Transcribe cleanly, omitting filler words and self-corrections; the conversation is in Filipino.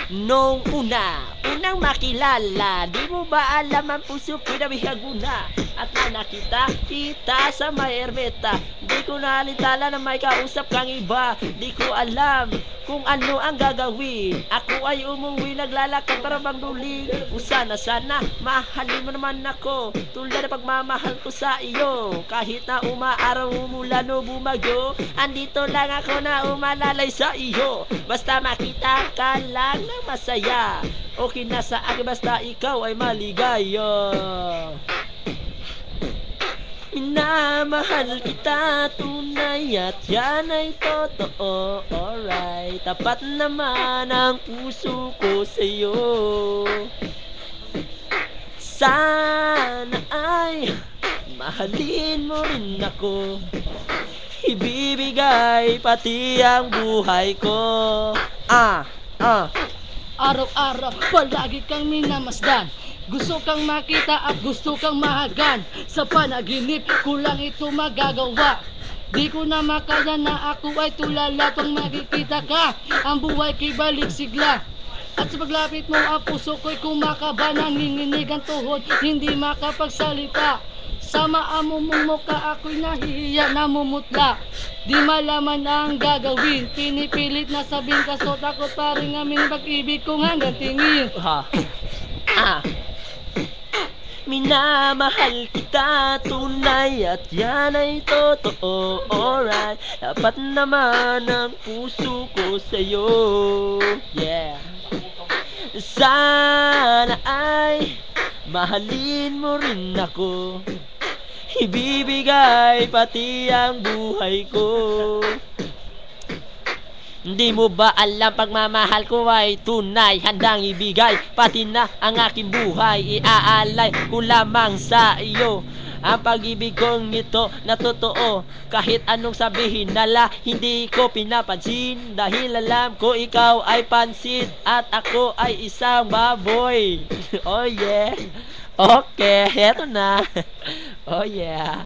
Nung unang makilala, di mo ba alam ang puso ko'y nabihaguna? At na nakita kita sa may erbeta, di ko nalitala na may kausap kang iba. Di ko alam kung ano ang gagawin. Ako ay umuwi, naglalakad para bang duling. Sana mahalin mo naman ako, tulad ng pagmamahal ko sa iyo. Kahit na umaaraw, umulan o bumagyo, andito lang ako na umalalay sa iyo. Basta makita ka lang na masaya, okay na sa akin basta ikaw ay maligaya. Minamahal kita tunay at yan ay totoo. Alright, tapat naman ang puso ko sa'yo. Sana ay mahalin mo rin ako, ibibigay pati ang buhay ko. Araw-araw palagi kang minamasdan, gusto kang makita at gusto kang mahagan. Sa panaginip ko lang ito magagawa, di ko na makaya na ako ay tulala. Pang makikita ka, ang buhay ko'y balik sigla. At sa paglapit mo ang puso ko'y kumakaba, nanginginig ang tuhod, hindi makapagsalita. Sa maamumong mukha ako'y nahihiya, namumutla, di malaman ang gagawin. Pinipilit na sabihin kaso takot pa rin amin pag-ibig kong hanggang tingin. Minamahal kita tunay at yan ay totoo. Alright, dapat naman ang puso ko sa'yo. Yeah. Sana ay mahalin mo rin ako, ibibigay pati ang buhay ko. Hindi mo ba alam pagmamahal ko ay tunay, handang ibigay pati na ang aking buhay. Iaalay ko lamang sa iyo ang pag-ibig kong ito na totoo. Kahit anong sabihin nala, hindi ko pinapansin, dahil alam ko ikaw ay pansit at ako ay isang baboy. Oh yeah. Okay, eto na. Oh yeah.